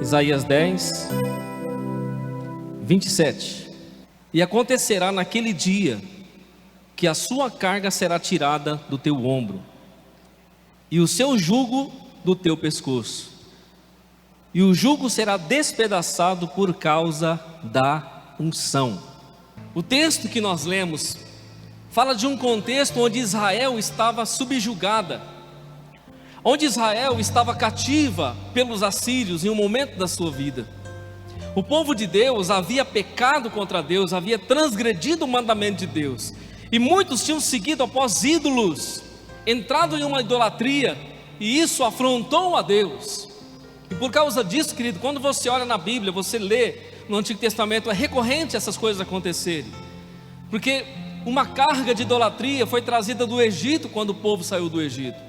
Isaías 10, 27. E acontecerá naquele dia que a sua carga será tirada do teu ombro, e o seu jugo do teu pescoço, e o jugo será despedaçado por causa da unção. O texto que nós lemos fala de um contexto onde Israel estava subjugada, onde Israel estava cativa pelos assírios em um momento da sua vida. O povo de Deus havia pecado contra Deus, havia transgredido o mandamento de Deus, e muitos tinham seguido após ídolos, entrado em uma idolatria, e isso afrontou a Deus. E por causa disso, querido, quando você olha na Bíblia, você lê no Antigo Testamento, é recorrente essas coisas acontecerem, porque uma carga de idolatria foi trazida do Egito quando o povo saiu do Egito.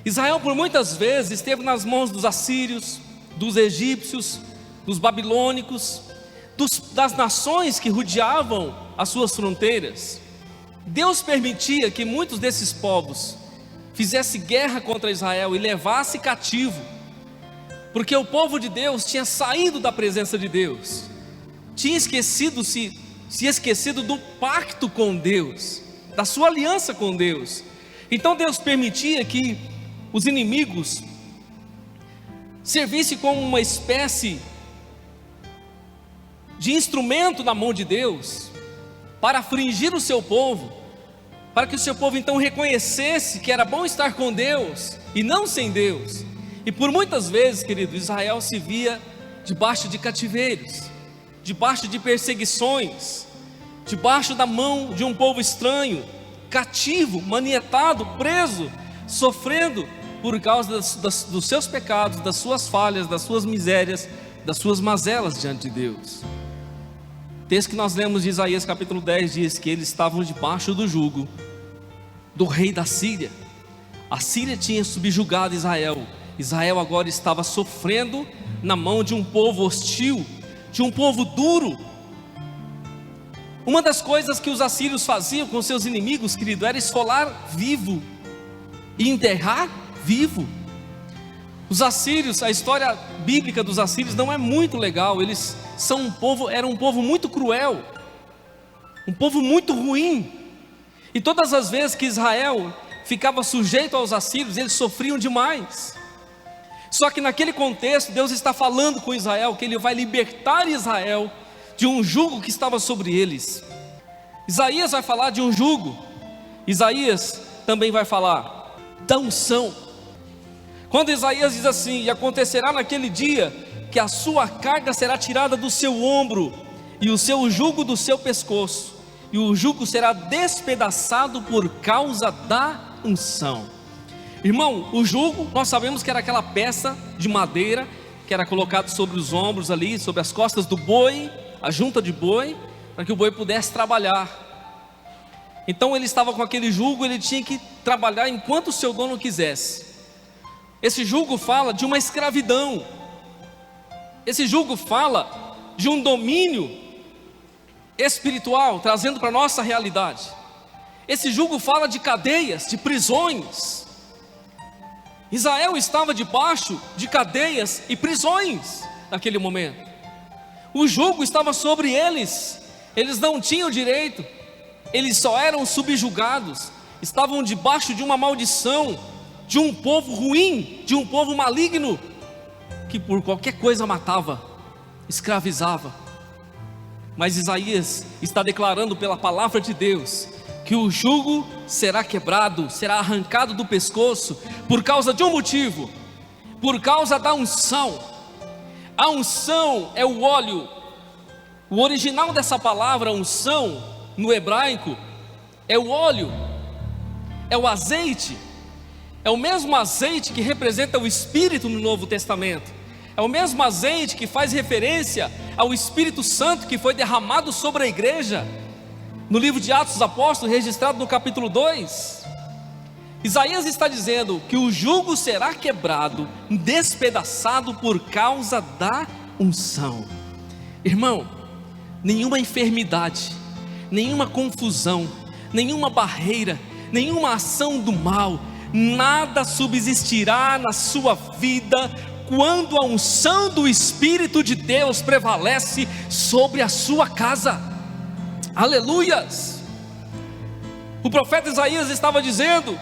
Israel por muitas vezes esteve nas mãos dos assírios, dos egípcios, dos babilônicos, das nações que rodeavam as suas fronteiras. Deus permitia que muitos desses povos fizessem guerra contra Israel e levassem cativo, porque o povo de Deus tinha saído da presença de Deus, tinha se esquecido do pacto com Deus, da sua aliança com Deus. Então Deus permitia que os inimigos servissem como uma espécie de instrumento na mão de Deus, para afligir o seu povo, para que o seu povo então reconhecesse que era bom estar com Deus e não sem Deus. E por muitas vezes, querido, Israel se via debaixo de cativeiros, debaixo de perseguições, debaixo da mão de um povo estranho, cativo, manietado, preso, sofrendo por causa dos seus pecados, das suas falhas, das suas misérias, das suas mazelas diante de Deus. O texto que nós lemos de Isaías capítulo 10 diz que eles estavam debaixo do jugo do rei da Síria. A Síria tinha subjugado Israel. Israel agora estava sofrendo na mão de um povo hostil, de um povo duro. Uma das coisas que os assírios faziam com seus inimigos, querido, era esfolar vivo e enterrar vivo. Os assírios, a história bíblica dos assírios não é muito legal. Eles eram um povo muito cruel, um povo muito ruim. E todas as vezes que Israel ficava sujeito aos assírios, eles sofriam demais. Só que naquele contexto, Deus está falando com Israel que Ele vai libertar Israel de um jugo que estava sobre eles. Isaías vai falar de um jugo. Isaías também vai falar da unção. Quando Isaías diz assim: e acontecerá naquele dia que a sua carga será tirada do seu ombro, e o seu jugo do seu pescoço, e o jugo será despedaçado por causa da unção. Irmão, o jugo, nós sabemos que era aquela peça de madeira que era colocado sobre os ombros ali, sobre as costas do boi, a junta de boi, para que o boi pudesse trabalhar. Então ele estava com aquele jugo, ele tinha que trabalhar enquanto o seu dono quisesse. Esse jugo fala de uma escravidão. Esse jugo fala de um domínio espiritual, trazendo para a nossa realidade. Esse jugo fala de cadeias, de prisões. Israel estava debaixo de cadeias e prisões naquele momento. O jugo estava sobre eles. Eles não tinham direito, eles só eram subjugados, estavam debaixo de uma maldição, de um povo ruim, de um povo maligno, que por qualquer coisa matava, escravizava. Mas Isaías está declarando pela palavra de Deus que o jugo será quebrado, será arrancado do pescoço, por causa de um motivo, por causa da unção. A unção é o óleo. O original dessa palavra unção, no hebraico, é o óleo, é o azeite. É o mesmo azeite que representa o Espírito no Novo Testamento. É o mesmo azeite que faz referência ao Espírito Santo que foi derramado sobre a igreja no livro de Atos dos Apóstolos, registrado no capítulo 2. Isaías está dizendo que o jugo será quebrado, despedaçado por causa da unção. Irmão, nenhuma enfermidade, nenhuma confusão, nenhuma barreira, nenhuma ação do mal, nada subsistirá na sua vida quando a unção do Espírito de Deus prevalece sobre a sua casa. Aleluias! O profeta Isaías estava dizendo: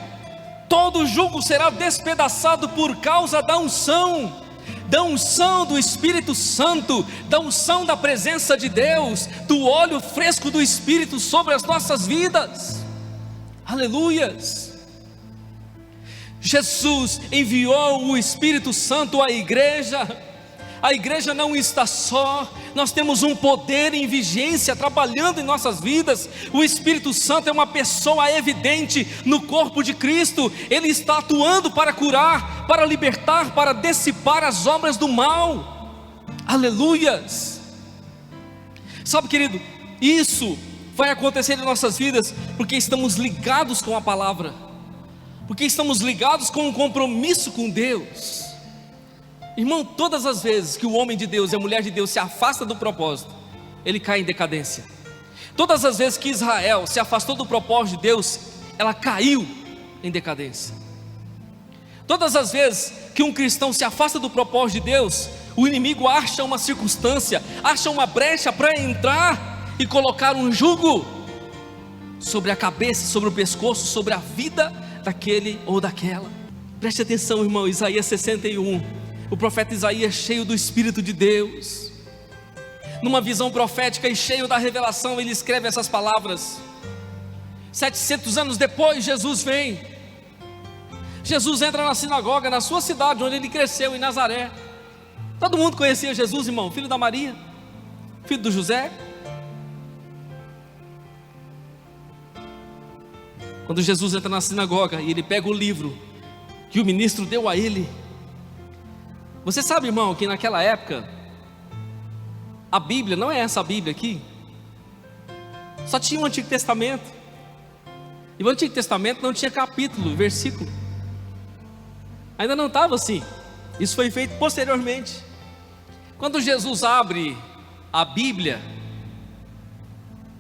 todo jugo será despedaçado por causa da unção do Espírito Santo, da unção da presença de Deus, do óleo fresco do Espírito sobre as nossas vidas. Aleluias! Jesus enviou o Espírito Santo à igreja. A igreja não está só, nós temos um poder em vigência trabalhando em nossas vidas. O Espírito Santo é uma pessoa evidente no corpo de Cristo. Ele está atuando para curar, para libertar, para dissipar as obras do mal. Aleluias! Sabe, querido, isso vai acontecer em nossas vidas porque estamos ligados com a palavra, porque estamos ligados com um compromisso com Deus. Irmão, todas as vezes que o homem de Deus e a mulher de Deus se afasta do propósito, ele cai em decadência. Todas as vezes que Israel se afastou do propósito de Deus, ela caiu em decadência. Todas as vezes que um cristão se afasta do propósito de Deus, o inimigo acha uma circunstância, acha uma brecha para entrar e colocar um jugo sobre a cabeça, sobre o pescoço, sobre a vida daquele ou daquela. Preste atenção, irmão, Isaías 61. O profeta Isaías, cheio do Espírito de Deus, numa visão profética e cheio da revelação, ele escreve essas palavras. 700 anos depois, Jesus vem. Jesus entra na sinagoga, na sua cidade, onde ele cresceu, em Nazaré. Todo mundo conhecia Jesus, irmão, filho da Maria, filho do José. Quando Jesus entra na sinagoga e ele pega o livro que o ministro deu a ele, você sabe, irmão, que naquela época a Bíblia, não é essa a Bíblia aqui, só tinha o Antigo Testamento. E o Antigo Testamento não tinha capítulo, versículo. Ainda não estava assim. Isso foi feito posteriormente. Quando Jesus abre a Bíblia,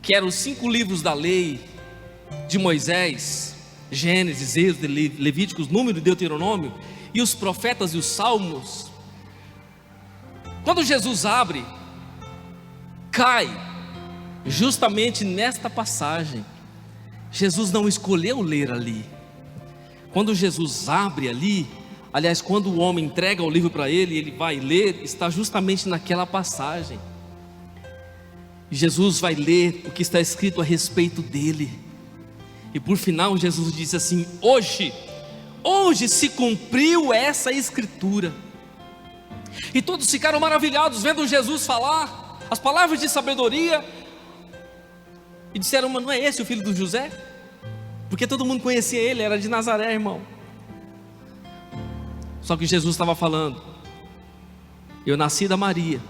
que eram os 5 livros da lei de Moisés, Gênesis, Êxodo, Levíticos, Número e Deuteronômio, e os profetas e os salmos, quando Jesus abre, cai justamente nesta passagem. Jesus não escolheu ler ali. Quando Jesus abre ali, aliás, quando o homem entrega o livro para ele, ele vai ler, está justamente naquela passagem. Jesus vai ler o que está escrito a respeito dele. E por final Jesus diz assim: hoje se cumpriu essa escritura. E todos ficaram maravilhados vendo Jesus falar as palavras de sabedoria, e disseram: mas não é esse o filho do José? Porque todo mundo conhecia ele, era de Nazaré, irmão. Só que Jesus estava falando: eu nasci da Maria,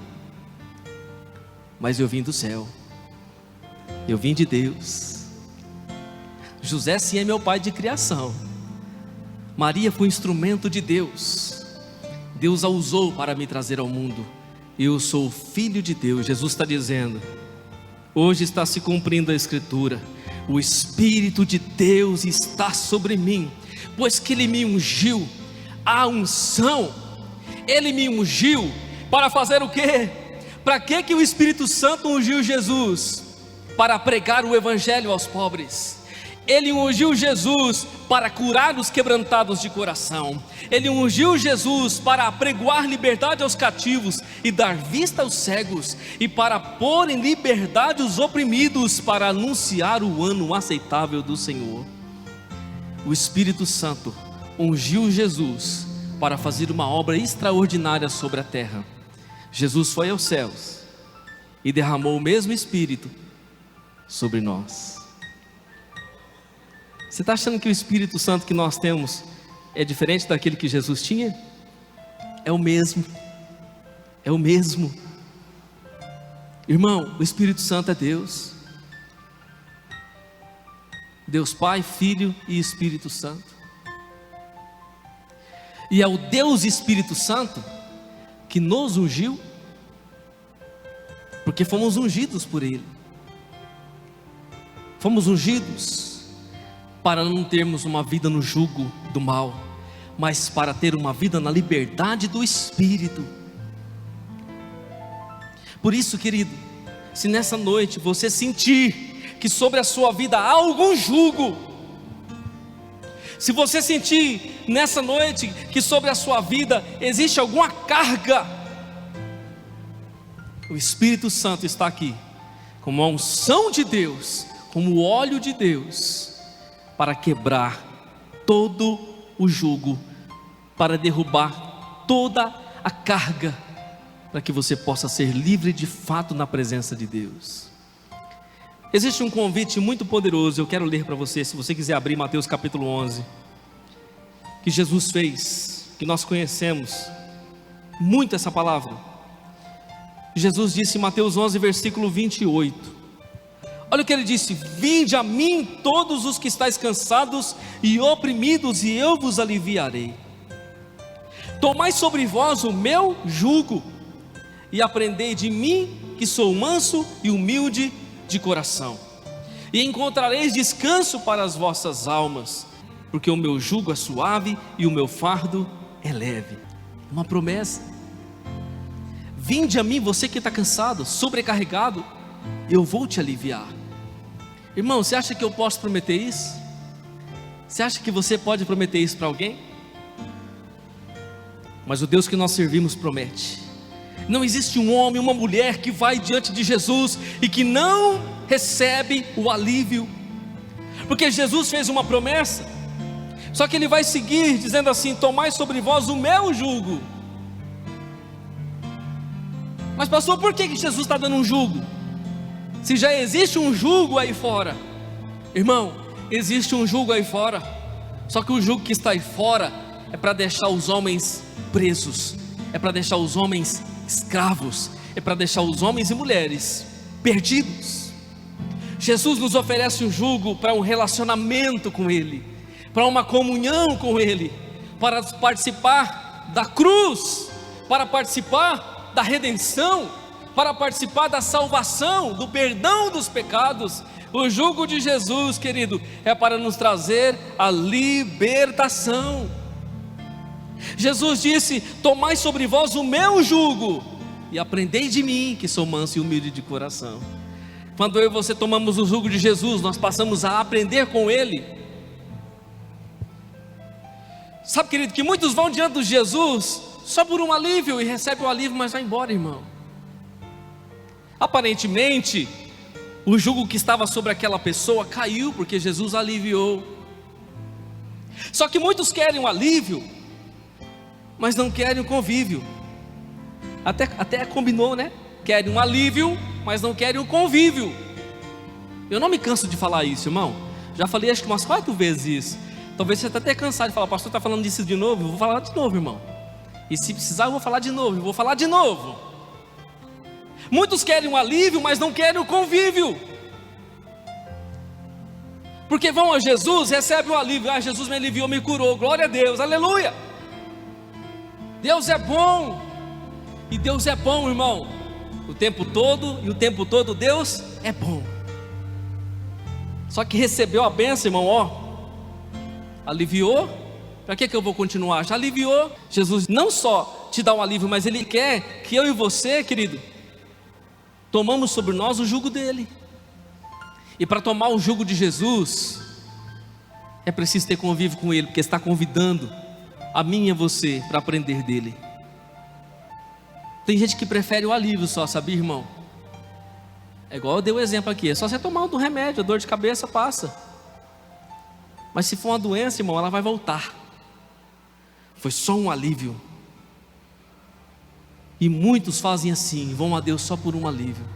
mas eu vim do céu, eu vim de Deus. José sim é meu pai de criação, Maria foi instrumento de Deus. Deus a usou para me trazer ao mundo. Eu sou filho de Deus. Jesus está dizendo: hoje está se cumprindo a escritura. O Espírito de Deus está sobre mim, pois que Ele me ungiu. A unção, Ele me ungiu para fazer o quê? Para que o Espírito Santo ungiu Jesus? Para pregar o Evangelho aos pobres. Ele ungiu Jesus para curar os quebrantados de coração. Ele ungiu Jesus para apregoar liberdade aos cativos e dar vista aos cegos, e para pôr em liberdade os oprimidos, para anunciar o ano aceitável do Senhor. O Espírito Santo ungiu Jesus para fazer uma obra extraordinária sobre a terra. Jesus foi aos céus e derramou o mesmo Espírito sobre nós. Você está achando que o Espírito Santo que nós temos é diferente daquele que Jesus tinha? É o mesmo. É o mesmo. Irmão, o Espírito Santo é Deus. Deus Pai, Filho e Espírito Santo. E é o Deus Espírito Santo que nos ungiu, porque fomos ungidos por Ele. Fomos ungidos para não termos uma vida no jugo do mal, mas para ter uma vida na liberdade do Espírito. Por isso, querido, se nessa noite você sentir que sobre a sua vida há algum jugo, se você sentir nessa noite que sobre a sua vida existe alguma carga, o Espírito Santo está aqui, como a unção de Deus, como o óleo de Deus, para quebrar todo o jugo, para derrubar toda a carga, para que você possa ser livre de fato na presença de Deus. Existe um convite muito poderoso, eu quero ler para você, se você quiser abrir Mateus capítulo 11, que Jesus fez, que nós conhecemos muito essa palavra. Jesus disse em Mateus 11, versículo 28, olha o que ele disse: vinde a mim todos os que estáis cansados e oprimidos, e eu vos aliviarei. Tomai sobre vós o meu jugo, e aprendei de mim, que sou manso e humilde de coração, e encontrareis descanso para as vossas almas, porque o meu jugo é suave e o meu fardo é leve. Uma promessa. Vinde a mim, você que está cansado, sobrecarregado, eu vou te aliviar. Irmão, você acha que eu posso prometer isso? Você acha que você pode prometer isso para alguém? Mas o Deus que nós servimos promete. Não existe um homem, uma mulher que vai diante de Jesus e que não recebe o alívio, porque Jesus fez uma promessa. Só que ele vai seguir dizendo assim: tomai sobre vós o meu jugo. Mas pastor, por que Jesus está dando um jugo? Se já existe um jugo aí fora. Irmão, existe um jugo aí fora, só que o jugo que está aí fora é para deixar os homens presos, é para deixar os homens escravos, é para deixar os homens e mulheres perdidos. Jesus nos oferece um jugo para um relacionamento com Ele, para uma comunhão com Ele, para participar da cruz, para participar da redenção, para participar da salvação, do perdão dos pecados. O jugo de Jesus, querido, é para nos trazer a libertação. Jesus disse: tomai sobre vós o meu jugo e aprendei de mim, que sou manso e humilde de coração. Quando eu e você tomamos o jugo de Jesus, nós passamos a aprender com Ele. Sabe, querido, que muitos vão diante de Jesus só por um alívio, e recebem o alívio, mas vai embora, irmão. Aparentemente, o jugo que estava sobre aquela pessoa caiu, porque Jesus aliviou. Só que muitos querem um alívio, mas não querem o convívio. Até combinou, né? Querem um alívio, mas não querem o convívio. Eu não me canso de falar isso, irmão. Já falei acho que umas 4 vezes isso. Talvez você está até cansado de falar: pastor, está falando disso de novo? Eu vou falar de novo, irmão. E se precisar eu vou falar de novo, eu vou falar de novo. Muitos querem um alívio, mas não querem o convívio. Porque vão a Jesus, recebem o alívio: ah, Jesus me aliviou, me curou, glória a Deus, aleluia. Deus é bom, e Deus é bom, irmão, o tempo todo, e o tempo todo Deus é bom. Só que recebeu a bênção, irmão, ó, aliviou, para que eu vou continuar? Já aliviou. Jesus não só te dá um alívio, mas Ele quer que eu e você, querido, tomamos sobre nós o jugo dele. E para tomar o jugo de Jesus, é preciso ter convívio com Ele, porque está convidando a mim e a você para aprender dele. Tem gente que prefere o alívio só, sabia, irmão? É igual eu dei o exemplo aqui: é só você tomar um remédio, a dor de cabeça passa. Mas se for uma doença, irmão, ela vai voltar. Foi só um alívio. E muitos fazem assim, vão a Deus só por um alívio.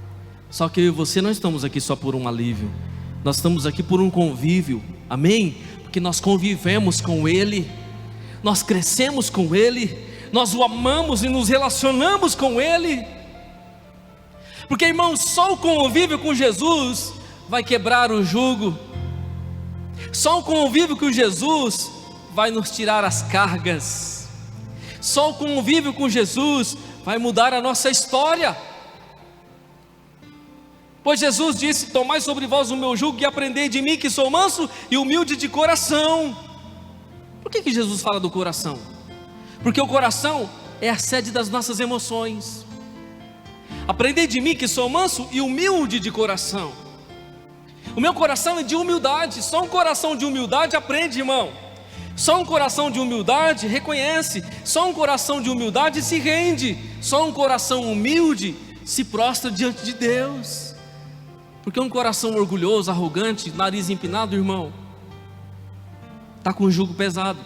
Só que eu e você não estamos aqui só por um alívio. Nós estamos aqui por um convívio, amém? Porque nós convivemos com Ele, nós crescemos com Ele, nós o amamos e nos relacionamos com Ele. Porque, irmão, só o convívio com Jesus vai quebrar o jugo. Só o convívio com Jesus vai nos tirar as cargas. Só o convívio com Jesus vai mudar a nossa história. Pois Jesus disse: tomai sobre vós o meu jugo e aprendei de mim, que sou manso e humilde de coração. Por Por que Jesus fala do coração? Porque o coração é a sede das nossas emoções. Aprendei de mim que sou manso e humilde de coração. O meu coração é de humildade. Só um coração de humildade aprende, irmão. Só um coração de humildade reconhece. Só um coração de humildade se rende. Só um coração humilde se prostra diante de Deus. Porque um coração orgulhoso, arrogante, nariz empinado, irmão, está com o jugo pesado.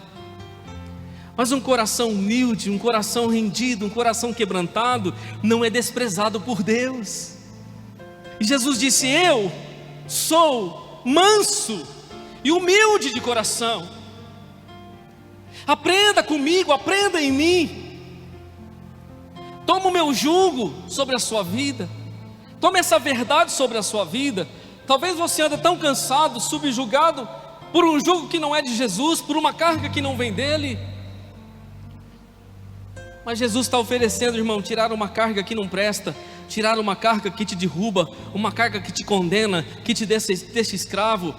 Mas um coração humilde, um coração rendido, um coração quebrantado, não é desprezado por Deus. E Jesus disse: eu sou manso e humilde de coração. Aprenda comigo, aprenda em mim. Toma o meu jugo sobre a sua vida. Tome essa verdade sobre a sua vida. Talvez você ande tão cansado, subjugado por um jugo que não é de Jesus, por uma carga que não vem dele. Mas Jesus está oferecendo, irmão, tirar uma carga que não presta, tirar uma carga que te derruba, uma carga que te condena, que te deixa escravo.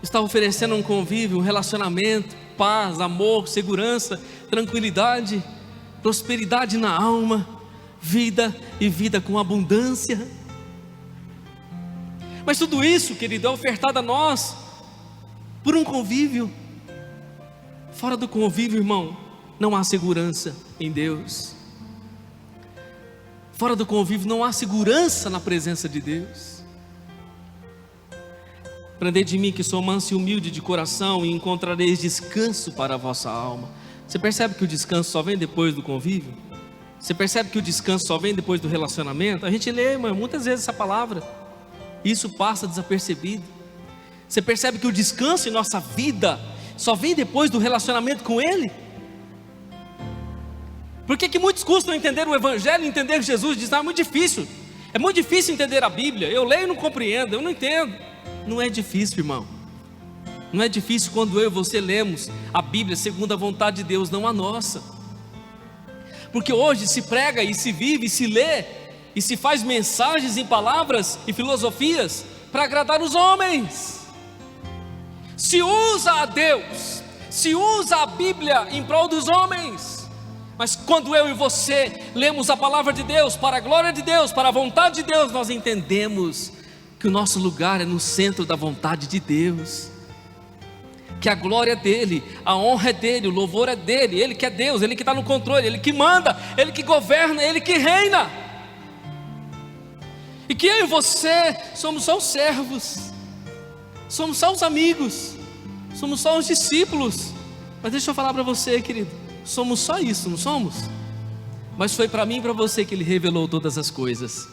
Está oferecendo um convívio, um relacionamento, paz, amor, segurança, tranquilidade, prosperidade na alma, vida e vida com abundância. Mas tudo isso, querido, é ofertado a nós por um convívio. Fora do convívio, irmão, não há segurança em Deus. Fora do convívio não há segurança na presença de Deus. Aprendei de mim que sou manso e humilde de coração, e encontrareis descanso para a vossa alma. Você percebe que o descanso só vem depois do convívio? Você percebe que o descanso só vem depois do relacionamento? A gente lê, irmão, muitas vezes essa palavra, e isso passa desapercebido. Você percebe que o descanso em nossa vida só vem depois do relacionamento com Ele? Por que muitos custam entender o Evangelho, entender Jesus? Dizem: é muito difícil entender a Bíblia, eu leio e não compreendo, eu não entendo. Não é difícil, irmão. Não é difícil quando eu e você lemos a Bíblia segundo a vontade de Deus, não a nossa. Porque hoje se prega e se vive e se lê e se faz mensagens em palavras e filosofias para agradar os homens. Se usa a Deus, se usa a Bíblia em prol dos homens. Mas quando eu e você lemos a palavra de Deus, para a glória de Deus, para a vontade de Deus, nós entendemos que o nosso lugar é no centro da vontade de Deus, que a glória é dele, a honra é dele, o louvor é dele, ele que é Deus, ele que está no controle, ele que manda, ele que governa, ele que reina. E que eu e você somos só os servos, somos só os amigos, somos só os discípulos. Mas deixa eu falar para você, querido, somos só isso, não somos? Mas foi para mim e para você que Ele revelou todas as coisas.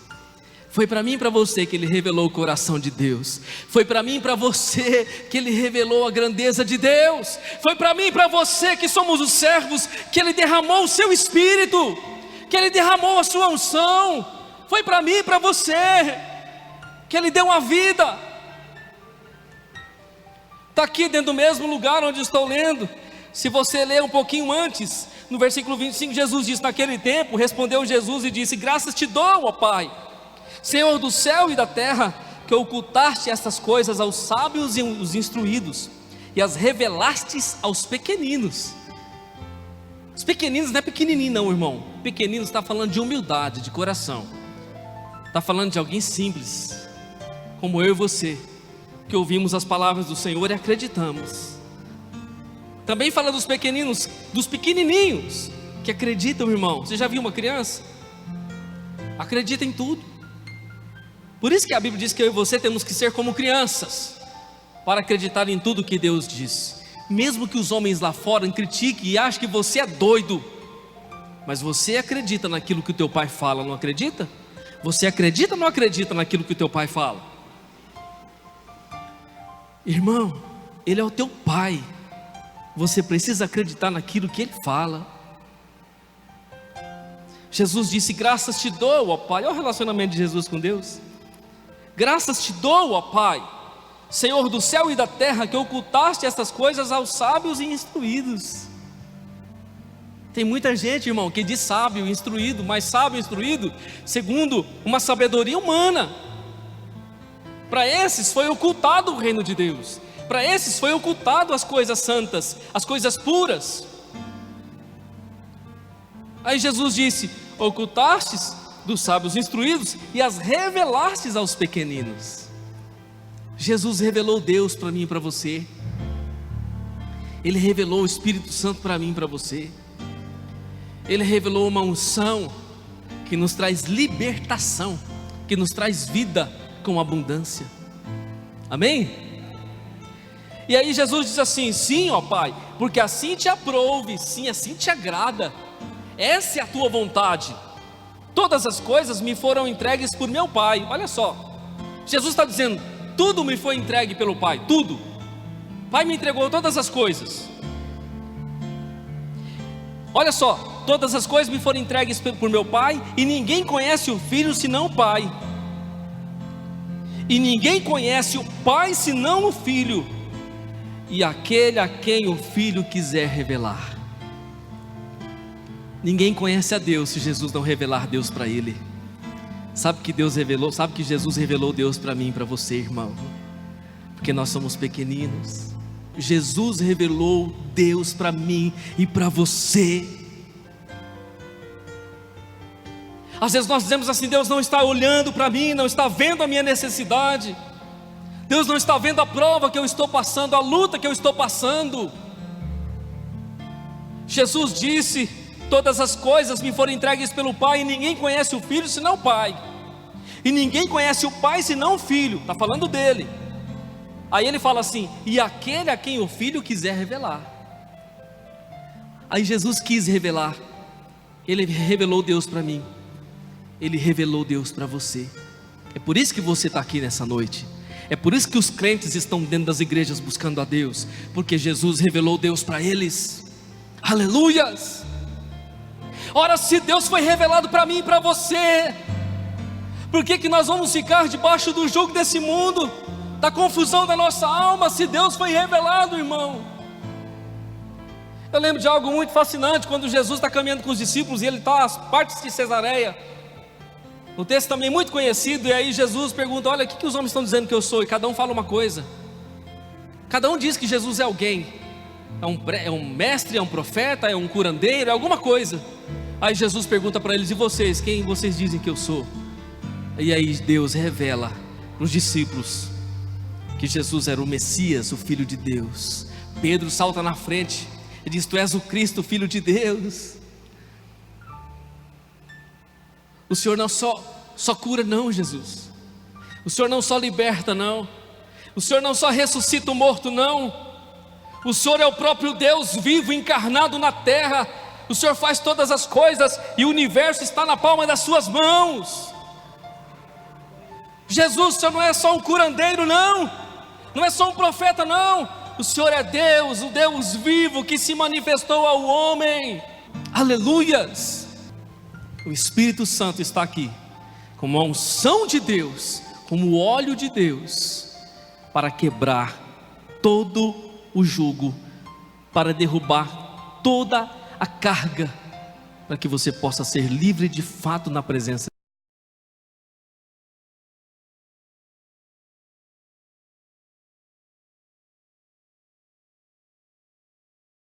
Foi para mim e para você que Ele revelou o coração de Deus. Foi para mim e para você que Ele revelou a grandeza de Deus. Foi para mim e para você que somos os servos, que Ele derramou o seu Espírito, que Ele derramou a sua unção. Foi para mim e para você que Ele deu uma vida. Está aqui dentro do mesmo lugar onde estou lendo. Se você ler um pouquinho antes, no versículo 25, Jesus diz: naquele tempo respondeu Jesus e disse: graças te dou, ó Pai, Senhor do céu e da terra, que ocultaste estas coisas aos sábios e os instruídos, e as revelastes aos pequeninos. Os pequeninos não é pequenininho não, irmão. Pequeninos está falando de humildade, de coração. Está falando de alguém simples, como eu e você, que ouvimos as palavras do Senhor e acreditamos. Também fala dos pequeninos, dos pequenininhos, que acreditam, irmão. Você já viu uma criança? Acredita em tudo. Por isso que a Bíblia diz que eu e você temos que ser como crianças, para acreditar em tudo que Deus diz. Mesmo que os homens lá fora critiquem e achem que você é doido, mas você acredita naquilo que o teu pai fala, não acredita? Você acredita ou não acredita naquilo que o teu pai fala? Irmão, Ele é o teu pai. Você precisa acreditar naquilo que Ele fala. Jesus disse: graças te dou, ó Pai. Olha o relacionamento de Jesus com Deus. Graças te dou, ó Pai, Senhor do céu e da terra, que ocultaste estas coisas aos sábios e instruídos. Tem muita gente, irmão, que diz sábio e instruído, mas sábio e instruído segundo uma sabedoria humana. Para esses foi ocultado o reino de Deus. para esses foi ocultado as coisas santas, as coisas puras. Aí Jesus disse: ocultastes dos sábios instruídos e as revelastes aos pequeninos. Jesus revelou Deus para mim e para você. Ele revelou o Espírito Santo para mim e para você. Ele revelou uma unção que nos traz libertação, que nos traz vida com abundância. Amém? E aí Jesus diz assim: sim, ó Pai, porque assim te aprouve, sim, assim te agrada, essa é a tua vontade. Todas as coisas me foram entregues por meu Pai. Olha só, Jesus está dizendo: tudo me foi entregue pelo Pai, tudo. O Pai me entregou todas as coisas. Olha só, todas as coisas me foram entregues por meu Pai, e ninguém conhece o Filho senão o Pai. E ninguém conhece o Pai senão o Filho, e aquele a quem o Filho quiser revelar. Ninguém conhece a Deus se Jesus não revelar Deus para ele. Sabe que Deus revelou? Sabe que Jesus revelou Deus para mim e para você, irmão? Porque nós somos pequeninos. Jesus revelou Deus para mim e para você. Às vezes nós dizemos assim: Deus não está olhando para mim, não está vendo a minha necessidade, Deus não está vendo a prova que eu estou passando, a luta que eu estou passando. Jesus disse: todas as coisas me foram entregues pelo Pai, e ninguém conhece o Filho senão o Pai, e ninguém conhece o Pai senão o Filho. Está falando dele. Aí ele fala assim: e aquele a quem o Filho quiser revelar. Aí Jesus quis revelar. Ele revelou Deus para mim, Ele revelou Deus para você. É por isso que você está aqui nessa noite. É por isso que os crentes estão dentro das igrejas buscando a Deus, porque Jesus revelou Deus para eles. Aleluias! Ora, se Deus foi revelado para mim e para você, por que nós vamos ficar debaixo do jugo desse mundo, da confusão da nossa alma, se Deus foi revelado, irmão? Eu lembro de algo muito fascinante, quando Jesus está caminhando com os discípulos, e ele está às partes de Cesareia, um texto também muito conhecido, e aí Jesus pergunta: olha, o que os homens estão dizendo que eu sou? E cada um fala uma coisa. Cada um diz que Jesus é alguém, é um mestre, é um profeta, é um curandeiro, é alguma coisa. Aí Jesus pergunta para eles: e vocês, quem vocês dizem que eu sou? E aí Deus revela para os discípulos que Jesus era o Messias, o Filho de Deus. Pedro salta na frente e diz: tu és o Cristo, o Filho de Deus. O Senhor não só cura não, Jesus. O Senhor não só liberta não. O Senhor não só ressuscita o morto não. O Senhor é o próprio Deus vivo, encarnado na terra. O Senhor faz todas as coisas, e o universo está na palma das suas mãos. Jesus, o Senhor não é só um curandeiro não, não é só um profeta não. O Senhor é Deus, o Deus vivo que se manifestou ao homem. Aleluias! O Espírito Santo está aqui, como a unção de Deus, como o óleo de Deus, para quebrar todo o jugo, para derrubar toda a carga, para que você possa ser livre de fato na presença